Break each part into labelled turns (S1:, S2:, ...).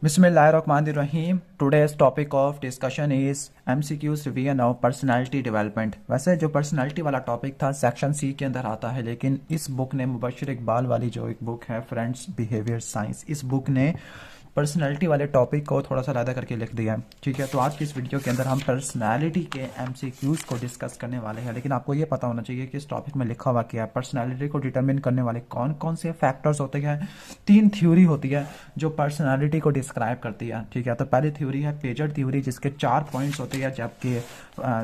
S1: बिस्मिल्लाहिर्रहमानिर्रहीम। Today's topic of discussion is MCQs revision of personality development. वैसे जो personality वाला टॉपिक था सेक्शन सी के अंदर आता है, लेकिन इस बुक ने मुबशिर इकबाल वाली जो एक बुक है फ्रेंड्स बिहेवियर साइंस, इस बुक ने पर्सनालिटी वाले टॉपिक को थोड़ा सा अलग करके लिख दिया है। ठीक है, तो आज की इस वीडियो के अंदर हम पर्सनालिटी के एमसीक्यूज को डिस्कस करने वाले हैं। लेकिन आपको ये पता होना चाहिए कि इस टॉपिक में लिखा हुआ क्या है। पर्सनालिटी को डिटरमिन करने वाले कौन कौन से फैक्टर्स होते हैं। 3 थ्योरी होती है जो पर्सनालिटी को डिस्क्राइब करती है। ठीक है, तो पहली थ्योरी है पेजर थ्योरी, जिसके 4 पॉइंट्स होते हैं, जबकि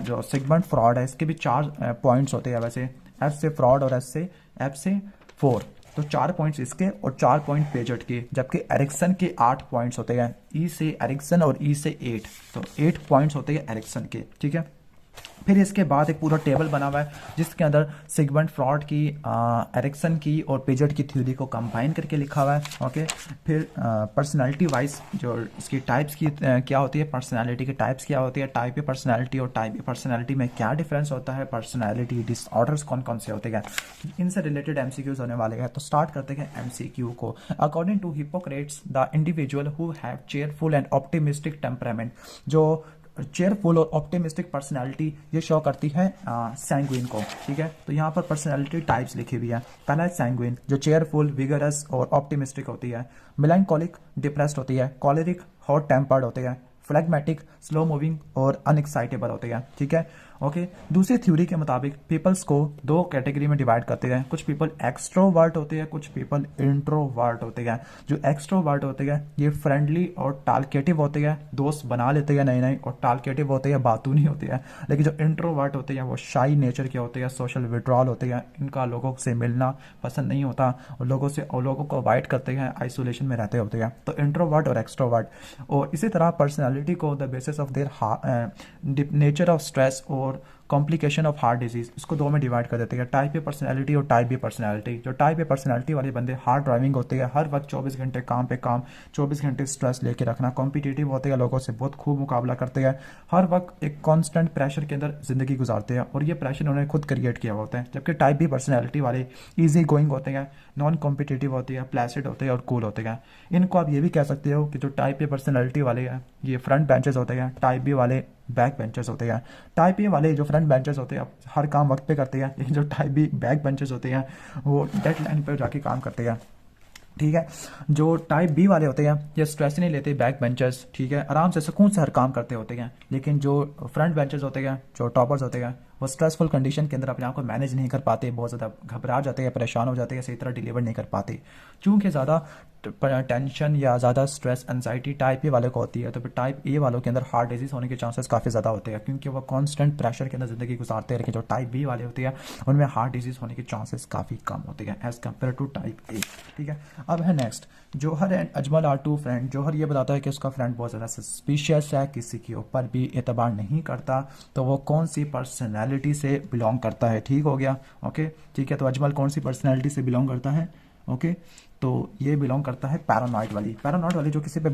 S1: जो सिगमंड फ्रॉड है इसके भी 4 पॉइंट्स होते हैं। वैसे एफ से फ्रॉड और एफ से 4, तो 4 पॉइंट्स इसके और 4 पॉइंट पेजट के, जबकि एरिक्सन के 8 पॉइंट्स होते हैं। ई से एरिक्सन और ई से 8, तो 8 पॉइंट्स होते हैं एरिक्सन के। ठीक है, फिर इसके बाद एक पूरा टेबल बना हुआ है जिसके अंदर सिगमंड फ्रॉड की, एरिक्सन की और पेजट की थ्योरी को कंबाइन करके लिखा हुआ है। ओके, फिर पर्सनालिटी वाइज जो इसकी टाइप्स की क्या होती है, पर्सनालिटी की टाइप्स क्या होती है, टाइप ए पर्सनालिटी और टाइप ए पर्सनालिटी में क्या डिफरेंस होता है, पर्सनालिटी डिसऑर्डर्स कौन कौन से होते हैं, इनसे रिलेटेड एमसीक्यूज होने वाले हैं। तो स्टार्ट करते हैं एमसीक्यू को। According to Hippocrates the individual who have cheerful and optimistic temperament, जो चेयरफुल और ऑप्टिमिस्टिक पर्सनालिटी ये शो करती है सैंग्विन को। ठीक है, तो यहाँ पर पर्सनालिटी टाइप्स लिखी हुई है। पहला है सैंग्विन, जो चेयरफुल, विगरस और ऑप्टिमिस्टिक होती है। मेलैंकोलिक, डिप्रेस्ड होती है। कॉलेरिक, हॉट टेम्पर्ड होते हैं। फ्लैगमेटिक, स्लो मूविंग और अनएक्साइटेबल होते हैं। ठीक है, ओके। दूसरी थ्योरी के मुताबिक पीपल्स को 2 कैटेगरी में डिवाइड करते हैं। कुछ पीपल एक्सट्रोवर्ट होते हैं, कुछ पीपल इंट्रोवर्ट होते हैं। जो एक्सट्रोवर्ट होते हैं ये फ्रेंडली और टालकेटिव होते हैं, दोस्त बना लेते हैं नए नए, और टालकेटिव होते हैं, बातूनी होते हैं। लेकिन जो इंट्रोवर्ट होते हैं वो शाई नेचर के होते हैं, सोशल विड्रॉल होते हैं, इनका लोगों से मिलना पसंद नहीं होता और लोगों को अवॉइड करते हैं, आइसोलेशन में रहते होते हैं। तो इंट्रोवर्ट और एक्सट्रोवर्ट। और इसी तरह पर्सनैलिटी को the basis of their nature of stress और कॉम्प्लिकेशन ऑफ हार्ट डिजीज, इसको 2 में डिवाइड कर देते हैं, टाइप ए पर्सनैलिटी और टाइप बी पर्सनैलिटी। जो टाइप ए पर्सनैलिटी वाले बंदे हार्ड ड्राइविंग होते हैं, हर वक्त 24 घंटे काम पे काम, 24 घंटे स्ट्रेस लेके रखना, कॉम्पिटिटिव होते हैं, लोगों से बहुत खूब मुकाबला करते हैं, हर वक्त एक कांस्टेंट प्रेशर के अंदर जिंदगी गुजारते हैं और ये प्रेशर उन्होंने खुद क्रिएट किया होता है। जबकि टाइप बी पर्सनैलिटी वाले ईजी गोइंग होते हैं, नॉन कॉम्पिटिटिव होती है, प्लेसिड होते हैं और कूल होते हैं। इनको आप ये भी कह सकते हो कि जो टाइप ए पर्सनैलिटी वाले हैं ये फ्रंट बेंचेस होते हैं, टाइप बी वाले बैक बेंचर्स होते हैं। टाइप ए वाले जो फ्रंट बेंचर्स होते हैं हर काम वक्त पे करते हैं, लेकिन जो टाइप बी बैक बेंचर्स होते हैं वो डेडलाइन पर जाके काम करते हैं। ठीक है, जो टाइप बी वाले होते हैं ये स्ट्रेस नहीं लेते, बैक बेंचर्स, ठीक है, आराम से सुकून से हर काम करते होते हैं। लेकिन जो फ्रंट बेंचर्स होते हैं, जो टॉपर्स होते हैं, वो स्ट्रेसफुल कंडीशन के अंदर अपने आप को मैनेज नहीं कर पाते, बहुत ज़्यादा घबरा जाते हैं, परेशान हो जाते हैं, सही तरह डिलीवर नहीं कर पाते। चूँकि ज़्यादा टेंशन या ज़्यादा स्ट्रेस एंजाइटी टाइप ए वाले को होती है, तो फिर टाइप ए वालों के अंदर हार्ट डिजीज़ होने के चांसेस काफ़ी ज़्यादा होते हैं, क्योंकि वो कांस्टेंट प्रेशर के अंदर ज़िंदगी गुजारते हैं। लेकिन जो टाइप बी वाले होते हैं उनमें हार्ट डिजीज़ होने के चांसेस काफ़ी कम होते हैं as compared to type A. ठीक है, अब है next Jauhar and Ajmal R 2 friend. Jauhar ये बताता है कि उसका फ्रेंड बहुत ज़्यादा सस्पिशियस है, किसी के ऊपर भी एतबार नहीं करता, तो वो कौन सी पर्सनैलिटी से बिलोंग करता है। ठीक हो गया, ओके। ठीक है, तो अजमल कौन सी पर्सनैलिटी से बिलोंग करता है, ओके। तो ये बिलोंग करता है पैरानॉइड वाली जो किसी पे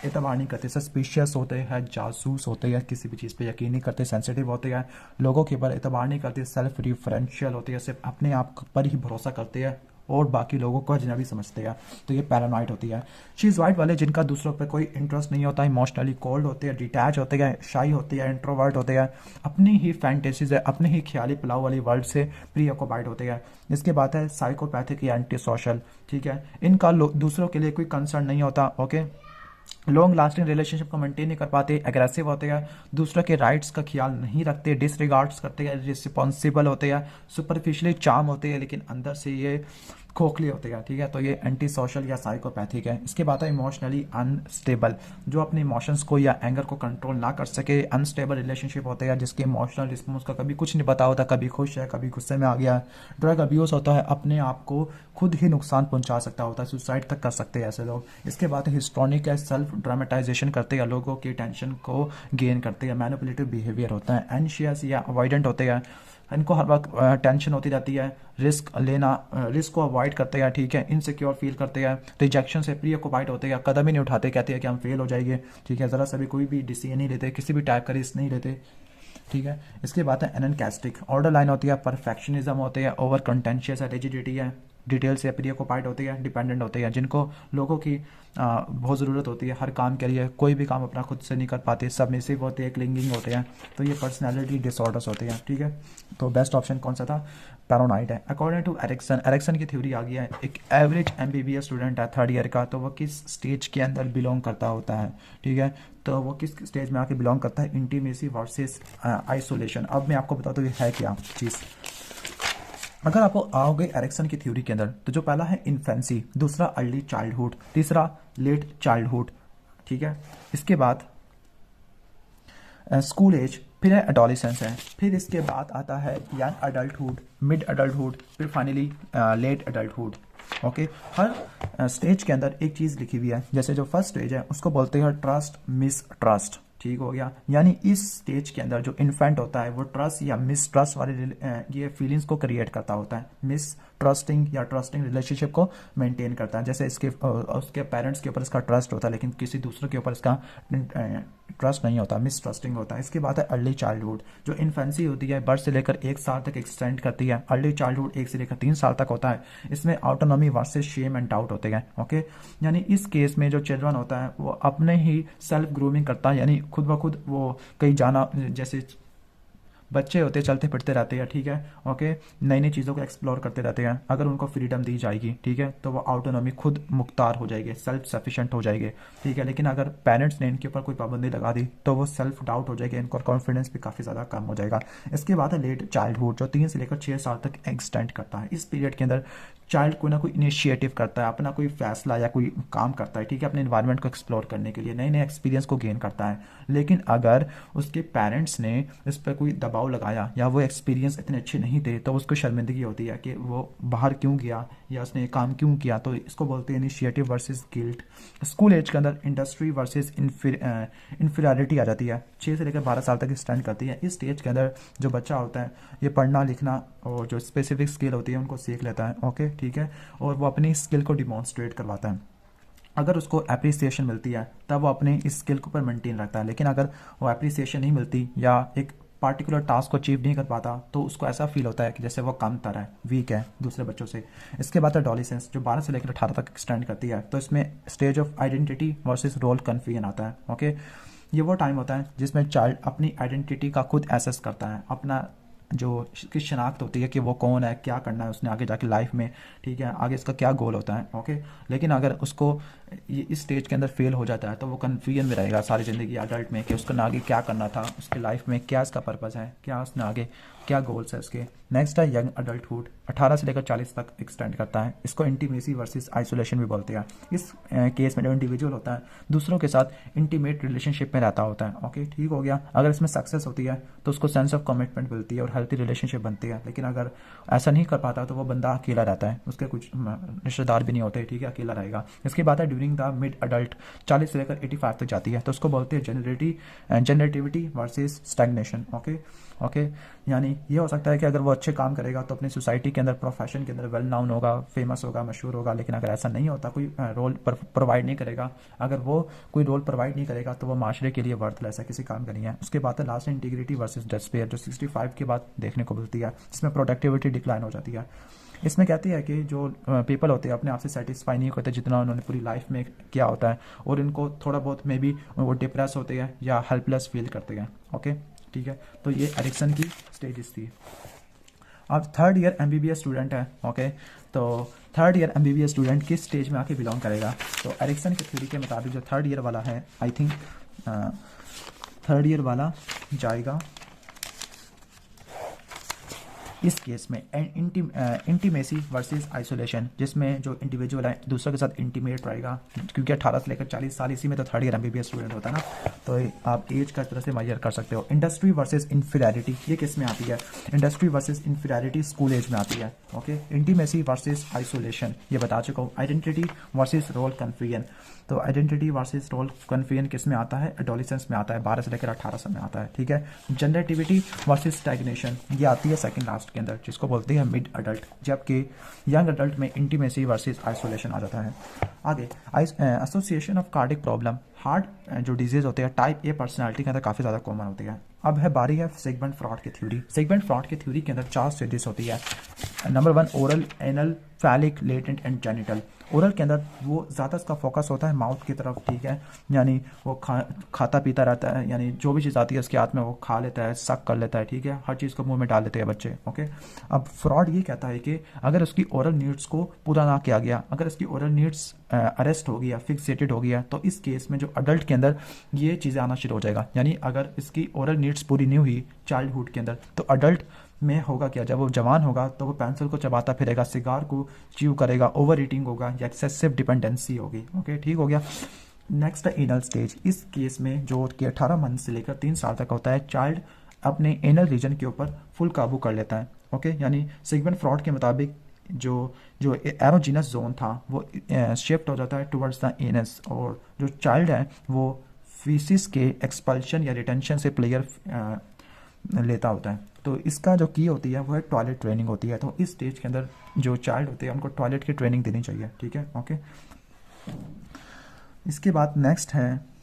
S1: एतबार नहीं करते, सस्पिशियस होते हैं, जासूस होते हैं, किसी भी चीज़ पे यकीन नहीं करते, सेंसिटिव होते हैं, लोगों के ऊपर एतबार नहीं करते, सेल्फ रिफरेंशियल होते हैं, सिर्फ अपने आप पर ही भरोसा करते हैं और बाकी लोगों को अजनबी समझते हैं, तो ये पैरानॉइड होती है। शीज वाइट वाले जिनका दूसरों पे कोई इंटरेस्ट नहीं होता, इमोशनली कोल्ड होते हैं, डिटैच होते हैं, शाई होते हैं, इंट्रोवर्ट होते हैं, अपनी ही फैंटेसीज है, अपने ही ख्याली पुलाव वाली वर्ल्ड से प्री ऑक्युपाइड होते हैं। इसके बाद है साइकोपैथिक या एंटी सोशल। ठीक है, इनका दूसरों के लिए कोई कंसर्न नहीं होता, ओके। लॉन्ग लास्टिंग रिलेशनशिप को मेंटेन नहीं कर पाते, एग्रेसिव होते हैं, दूसरों के राइट्स का ख्याल नहीं रखते, डिसरिगार्ड्स करते हैं, रिस्पॉन्सिबल होते हैं, सुपरफिशियली चार्म होते हैं, लेकिन अंदर से ये खोखले होते हैं। ठीक है, तो ये एंटी सोशल या साइकोपैथिक है। इसके बाद है इमोशनली अनस्टेबल, जो अपने इमोशंस को या एंगर को कंट्रोल ना कर सके, अनस्टेबल रिलेशनशिप होते हैं, जिसके इमोशनल रिस्पॉन्स का कभी कुछ नहीं पता होता, कभी खुश है, कभी गुस्से में आ गया। ड्रग अब्यूज़ होता है, अपने आप को खुद ही नुकसान पहुंचा सकता होता है, सुसाइड तक कर सकते हैं ऐसे लोग। इसके बाद हिस्ट्रॉनिक है, सेल्फ ड्रामेटाइजेशन करते हैं, लोगों की टेंशन को गेन करते हैं, मैनिपुलेटिव बिहेवियर होता है। एंशियस या अवॉइडेंट होते हैं, इनको हर वक्त टेंशन होती रहती है, रिस्क को अवॉइड करते हैं, ठीक है, इनसिक्योर फील करते हैं, रिजेक्शन से प्री ऑक्युपाइड होते हैं, कदम ही नहीं उठाते, कहते हैं कि हम फेल हो जाएंगे। ठीक है, ज़रा सा भी कोई भी डिसीजन नहीं लेते, किसी भी टाइप का रिस्क नहीं लेते। ठीक है, इसके बाद है एननकैस्टिक, ऑर्डर लाइन होती है, परफेक्शनिज्म होते हैं, ओवर कंटेंशियस है, रिजिडिटी है, डिटेल से प्रीऑक्युपाइड होती है, डिपेंडेंट होती है, जिनको लोगों की बहुत ज़रूरत होती है हर काम के लिए, कोई भी काम अपना खुद से नहीं कर पाते, सबमिसिव होते हैं, क्लिंगिंग होते हैं, तो ये पर्सनैलिटी डिसऑर्डर्स होते हैं। ठीक है, तो बेस्ट ऑप्शन कौन सा था? पैरानॉइड है। अकॉर्डिंग टू एरिक्सन की थ्योरी आ गई है, एक एवरेज एमबीबीएस स्टूडेंट है 3rd ईयर का, तो वो किस स्टेज के अंदर बिलोंग करता होता है? ठीक है, तो वो किस स्टेज में आके बिलोंग करता है? Intimacy versus isolation. अब मैं आपको बताता हूँ ये है क्या चीज़। अगर आप आओगे एरिक्सन की थ्योरी के अंदर, तो जो पहला है इन्फेंसी, दूसरा अर्ली चाइल्डहुड, तीसरा लेट चाइल्डहुड। ठीक है, इसके बाद स्कूल एज, फिर है एडोलिसेंस है, फिर इसके बाद आता है यंग अडल्टहुड, मिड अडल्टहुड, फिर फाइनली लेट अडल्टहुड। ओके, हर स्टेज के अंदर एक चीज़ लिखी हुई है। जैसे जो फर्स्ट स्टेज है उसको बोलते हैं ट्रस्ट मिस ट्रस्ट। ठीक हो गया, यानी इस स्टेज के अंदर जो इन्फेंट होता है वो ट्रस्ट या मिस ट्रस्ट वाले ये फीलिंग्स को क्रिएट करता होता है, मिस ट्रस्टिंग या ट्रस्टिंग रिलेशनशिप को मेंटेन करता है। जैसे इसके उसके पेरेंट्स के ऊपर इसका ट्रस्ट होता है, लेकिन किसी दूसरे के ऊपर इसका ट्रस्ट नहीं होता, मिस ट्रस्टिंग होता है। इसके बाद है अर्ली चाइल्डहुड, जो इन्फेंसी होती है बर्थ से लेकर 1 साल तक एक्सटेंड करती है। अर्ली चाइल्डहुड 1 से लेकर 3 साल तक होता है। इसमें autonomy versus shame and doubt होते हैं। ओके, यानी इस केस में जो चिल्ड्रन होता है वो अपने ही सेल्फ ग्रूमिंग करता है, यानी खुद ब खुद वो कहीं जाना, जैसे बच्चे होते चलते फिरते रहते हैं। ठीक है, ओके, नई नई चीज़ों को एक्सप्लोर करते रहते हैं। अगर उनको फ्रीडम दी जाएगी, ठीक है, तो वो ऑटोनॉमी खुद मुख्तार हो जाएंगे, सेल्फ सफिशिएंट हो जाएंगे। ठीक है, लेकिन अगर पेरेंट्स ने इनके ऊपर कोई पाबंदी लगा दी तो वो सेल्फ डाउट हो जाएगा, इनका कॉन्फिडेंस भी काफ़ी ज़्यादा कम हो जाएगा। इसके बाद है लेट चाइल्डहुड, जो 3 से लेकर 6 साल तक एक्सटेंड करता है। इस पीरियड के अंदर चाइल्ड कोई ना कोई इनिशिएटिव करता है, अपना कोई फैसला या कोई काम करता है। ठीक है, अपने इन्वायरमेंट को एक्सप्लोर करने के लिए नए नए एक्सपीरियंस को गेन करता है। लेकिन अगर उसके पेरेंट्स ने इस पर कोई दबाव लगाया या वो एक्सपीरियंस इतने अच्छे नहीं थे, तो उसको शर्मिंदगी होती है कि वो बाहर क्यों गया या उसने काम क्यों किया। तो इसको बोलते हैं initiative versus guilt. School age के अंदर इंडस्ट्री वर्सेस इन्फीरियरिटी आ जाती है, 6 से लेकर 12 साल तक स्टैंड करती है। इस स्टेज के अंदर जो बच्चा होता है ये पढ़ना लिखना और जो स्पेसिफिक स्किल होती है उनको सीख लेता है। ओके, ठीक है, और वो अपनी स्किल को डिमॉन्स्ट्रेट करवाता है। अगर उसको अप्रिसिएशन मिलती है तब वो अपने इस स्किल को पर मेंटेन रखता है, लेकिन अगर वो अप्रिसिएशन नहीं मिलती या एक पार्टिकुलर टास्क को अचीव नहीं कर पाता तो उसको ऐसा फील होता है कि जैसे वो कम तर है, वीक है दूसरे बच्चों से। इसके बाद है एडोलेसेंस, जो 12 से लेकर 18 तक एक्सटेंड करती है। तो इसमें stage of identity versus role confusion आता है। ओके, ये वो टाइम होता है जिसमें चाइल्ड अपनी आइडेंटिटी का खुद एसेस करता है, अपना जो की शनाख्त होती है कि वो कौन है, क्या करना है उसने आगे जाके लाइफ में। ठीक है, आगे इसका क्या गोल होता है। ओके, लेकिन अगर उसको ये इस स्टेज के अंदर फेल हो जाता है तो वो कन्फ्यूजन में रहेगा सारी ज़िंदगी अडल्ट में कि उसको आगे क्या करना था, उसके लाइफ में क्या इसका पर्पज़ है, क्या उसने आगे क्या गोल्स है उसके। नेक्स्ट है यंग अडल्टहुड, 18 से लेकर 40 तक एक्सटेंड करता है। इसको इंटीमेसी वर्सेस आइसोलेशन भी बोलते हैं। इस केस में जो इंडिविजुअल होता है दूसरों के साथ इंटीमेट रिलेशनशिप में रहता होता है। ओके, ठीक हो गया। अगर इसमें सक्सेस होती है तो उसको सेंस ऑफ कमिटमेंट मिलती है और हेल्थी रिलेशनशिप बनती है, लेकिन अगर ऐसा नहीं कर पाता तो वो बंदा अकेला रहता है, उसके कुछ रिश्तेदार भी नहीं होते। ठीक है, अकेला रहेगा। इसके बाद है ड्यूरिंग द मिड अडल्ट, 40 से लेकर 85 तक जाती है, तो उसको बोलते हैं जनरेटिविटी वर्सेस स्टैग्नेशन। ओके, यानी ये हो सकता है कि अगर वो अच्छे काम करेगा तो अपनी सोसाइटी के अंदर, प्रोफेशन के अंदर वेल नाउन होगा, फेमस होगा, मशहूर होगा, लेकिन अगर ऐसा नहीं होता, कोई रोल प्रोवाइड नहीं करेगा, अगर वो कोई रोल प्रोवाइड नहीं करेगा तो वो माशरे के लिए वर्थलेस है, किसी काम का नहीं है। उसके बाद है लास्ट इंटीग्रिटी वर्सेस डेस्पेयर, जो 65 के बाद देखने को मिलती है, जिसमें प्रोडक्टिविटी डिक्लाइन हो जाती है। इसमें कहती है कि जो पीपल होते हैं अपने आप से सेटिस्फाई नहीं होते जितना उन्होंने पूरी लाइफ में किया होता है, और इनको थोड़ा बहुत मे बी वो डिप्रेस होते हैं या हेल्पलेस फील करते हैं। ओके, ठीक है, तो ये एरिक्सन की स्टेजेस थी। अब 3rd ईयर एमबीबीएस स्टूडेंट है। ओके, तो 3rd ईयर एमबीबीएस स्टूडेंट किस स्टेज में आके बिलोंग करेगा? तो एरिक्सन की थ्योरी के मुताबिक जो 3rd ईयर वाला है, आई थिंक 3rd ईयर वाला जाएगा इस केस में इंटीमेसी वर्सेस आइसोलेशन, जिसमें जो इंडिविजुअल है दूसरों के साथ इंटीमेट रहेगा, क्योंकि 18 से लेकर 40 साल इसी में तो 3rd ईयर एमबीबीएस स्टूडेंट होता है ना, तो आप एज का इस तरह से मेजर कर सकते हो। इंडस्ट्री वर्सेस इन्फीरियरिटी, ये किस में आती है? Industry versus inferiority school age में आती है। ओके, इंटीमेसी वर्सेस आइसोलेशन ये बता चुका हूँ। आइडेंटिटी वर्सेस रोल कन्फ्यूजन, तो आइडेंटिटी वर्सेस रोल कन्फ्यूजन किस में आता है? एडोलेसेंस में आता है, 12 से लेकर 18 साल में आता है। ठीक है, जनरेटिविटी वर्सेस स्टैग्नेशन ये आती है सेकंड लास्ट के अंदर, जिसको बोलते हैं मिड अडल्ट, जबकि यंग अडल्ट में इंटीमेसी वर्सेस आइसोलेशन आ जाता है। आगे association of cardiac problem, heart जो डिजीज होते हैं टाइप ए पर्सनालिटी के अंदर काफ़ी ज़्यादा कॉमन होती है। अब है बारी है सेगमेंट फ्रॉड की थ्योरी। सेगमेंट फ्रॉड की थ्योरी के अंदर 4 स्टेजेस होती है। Number 1 oral, anal, phallic, latent and genital. Oral के अंदर वो ज़्यादा इसका फोकस होता है माउथ की तरफ, ठीक है, यानी वो खाता पीता रहता है, यानी जो भी चीज़ आती है उसके हाथ में वो खा लेता है, सक कर लेता है, ठीक है, हर चीज़ को मुंह में डाल लेते हैं बच्चे। ओके, अब फ्रॉड ये कहता है कि अगर उसकी ओरल नीड्स को पूरा ना किया गया, अगर उसकी ओरल नीड्स अरेस्ट हो गया, फिक्सेटेड हो गया, तो इस केस में जो अडल्ट के अंदर ये चीज़ें आना शुरू हो जाएगा। यानी अगर इसकी ओरल नीड्स पूरी नहीं हुई चाइल्डहुड के अंदर, तो अडल्ट में होगा क्या, जब वो जवान होगा तो वो पेंसिल को चबाता फिरेगा, सिगार को च्यू करेगा, ओवर ईटिंग होगा या एक्सेसिव डिपेंडेंसी होगी। ओके, ठीक हो गया। नेक्स्ट है एनल स्टेज। इस केस में जो कि 18 मंथ से लेकर 3 साल तक होता है, चाइल्ड अपने एनल रीजन के ऊपर फुल काबू कर लेता है। ओके, यानी सिगमंड फ्रॉड के मुताबिक जो जो एरोजीनस जोन था वो शिफ्ट हो जाता है टुवर्ड्स द एनस, और जो चाइल्ड है वो फीसिस के एक्सपल्शन या रिटेंशन से प्लेयर लेता होता है। तो इसका जो की होती है वो है टॉयलेट ट्रेनिंग होती है। तो इस स्टेज के अंदर जो चाइल्ड होते हैं उनको टॉयलेट की ट्रेनिंग देनी चाहिए, ठीक है। ओके, इसके बाद नेक्स्ट है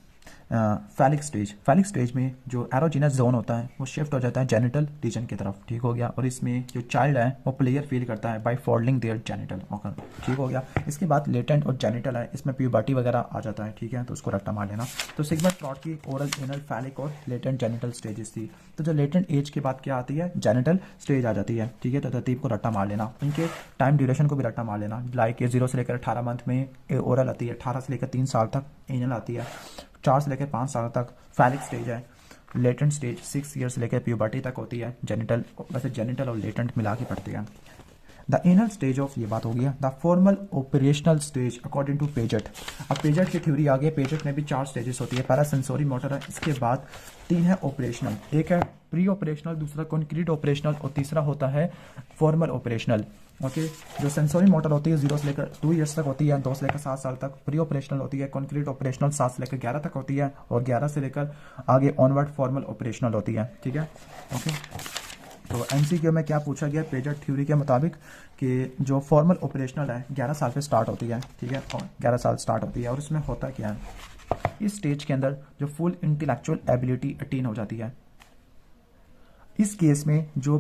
S1: फैलिक स्टेज। फैलिक स्टेज में जो एरोजीनस जोन होता है वो शिफ्ट हो जाता है जेनिटल रीजन की तरफ, ठीक हो गया, और इसमें जो चाइल्ड है वो प्लेयर फील करता है by folding their genital. Okay, ठीक हो गया। इसके बाद लेटेंट और जेनिटल है, इसमें प्यूबर्टी वगैरह आ जाता है, ठीक है, तो उसको रट्टा मार लेना। तो सिगमंड फ्रॉड की ओरल, एनल, फैलिक और लेटेंट जेनिटल स्टेजेस थी। तो जो लेटेंट एज के बाद क्या आती है, जेनिटल स्टेज आ जाती है, ठीक है। तो तरतीब को रट्टा मार लेना, इनके टाइम ड्यूरेशन को भी रट्टा मार लेना। लाइक 0 से लेकर 18 मंथ में ओरल आती है, 18 से लेकर 3 साल तक एनल आती है, 4 से लेकर 5 साल तक फैलिक स्टेज है, लेटेंट स्टेज 6 ईयर से लेकर प्यूबर्टी तक होती है, जेनिटल, वैसे जेनिटल और लेटेंट मिला के पड़ती है। द एनल स्टेज ऑफ, ये बात हो गया। The formal operational stage according to Piaget. अब पेजेट की थ्योरी आ गई। पेजेट में भी 4 स्टेजेस होती है। पहला सेंसोरी मोटर है, इसके बाद 3 है ऑपरेशनल, एक है प्री ऑपरेशनल, दूसरा कॉन्क्रीट ऑपरेशनल और तीसरा होता है फॉर्मल ऑपरेशनल। ओके, जो सेंसोरी मोटर होती है 0 से लेकर 2 ईयर्स तक होती है, 2 से लेकर 7 साल तक। प्री ऑपरेशनल होती है, कॉन्क्रीट ऑपरेशनल 7 से लेकर 11 तक होती है, और 11 से लेकर आगे ऑनवर्ड फॉर्मल ऑपरेशनल होती है, ठीक है। ओके, तो एमसीक्यू में क्या पूछा गया पेजेट थ्योरी के मुताबिक कि जो फॉर्मल ऑपरेशनल है 11 साल पे स्टार्ट होती है, ठीक है, और 11 साल स्टार्ट होती है, और उसमें होता क्या है, इस स्टेज के अंदर जो फुल इंटेलेक्चुअल एबिलिटी अटेन हो जाती है। इस केस में जो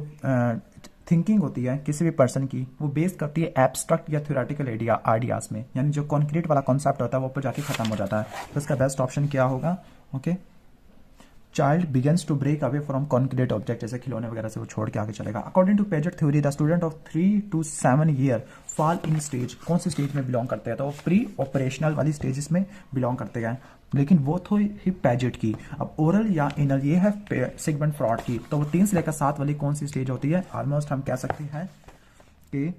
S1: थिंकिंग होती है किसी भी पर्सन की वो बेस करती है एब्स्ट्रैक्ट या थ्योरेटिकल आइडियाज में, यानी जो कॉन्क्रीट वाला कॉन्सेप्ट होता है वो ऊपर जाके खत्म हो जाता है। तो इसका बेस्ट ऑप्शन क्या होगा, okay, child begins to break away from concrete object, जैसे खिलौने वगैरह से वो छोड़ के आगे चलेगा। According to Piaget theory the student of 3 to 7 year fall in stage, कौन सी स्टेज में बिलोंग करते हैं, तो वो प्री ऑपरेशनल वाली स्टेजेस में बिलोंग करते हैं, लेकिन वो तो ही पेजेट की। अब ओरल या इनल ये है सिगमंड फ्रॉड की, तो वो 3 से लेकर 7 वाली कौन सी स्टेज होती है, ऑलमोस्ट हम कह सकते हैं कि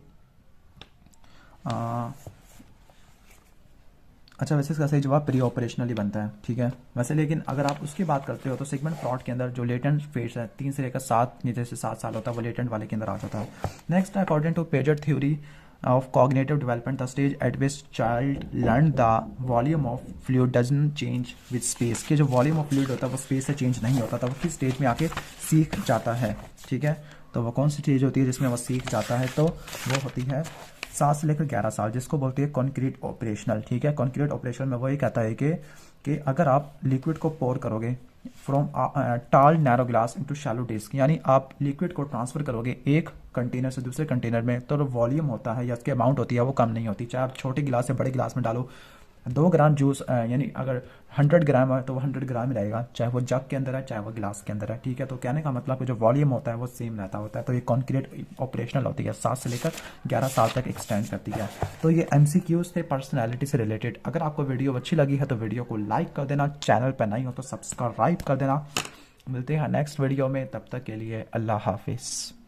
S1: अच्छा, वैसे इसका सही जवाब प्री ऑपरेशनल ही बनता है, ठीक है। वैसे लेकिन अगर आप उसकी बात करते हो तो सिगमंड फ्रॉड के अंदर जो लेटेंट फेज है 3 से लेकर 7, जैसे 7 साल होता है, वो लेटेंट वाले के अंदर आ जाता है। Next according to Piaget theory of cognitive development, the stage at which child learn the volume of fluid doesn't change with space, कि जो वॉल्यूम ऑफ फ्लूइड होता है वो स्पेस से चेंज नहीं होता, तो वो किस स्टेज में आके सीख जाता है, ठीक है। तो वो कौन सी स्टेज होती है जिसमें वो सीख जाता है, तो वो होती है 7 से लेकर 11 साल, जिसको बोलते हैं कॉन्क्रीट ऑपरेशनल, ठीक है। कॉन्क्रीट ऑपरेशनल में वही कहता है कि अगर आप लिक्विड को पोर करोगे from tall narrow glass into shallow disc, यानी आप लिक्विड को ट्रांसफर करोगे एक कंटेनर से दूसरे कंटेनर में, तो जो वॉल्यूम होता है या उसकी अमाउंट होती है वो कम नहीं होती। चाहे आप छोटे गिलास से बड़े गिलास में डालो 2 ग्राम जूस, यानी अगर 100 ग्राम है तो वो 100 ग्राम ही रहेगा, चाहे वो जग के अंदर है चाहे वो गिलास के अंदर है, ठीक है। तो कहने का मतलब कि जो वॉल्यूम होता है वो सेम रहता होता है। तो ये कॉन्क्रीट ऑपरेशनल होती है, 7 से लेकर 11 साल तक एक्सटेंड करती है। तो ये MCQs थे पर्सनैलिटी से रिलेटेड। अगर आपको वीडियो अच्छी लगी है तो वीडियो को लाइक कर देना, चैनल पर नहीं हो तो सब्सक्राइब कर देना। मिलते हैं नेक्स्ट वीडियो में, तब तक के लिए अल्लाह हाफिज़।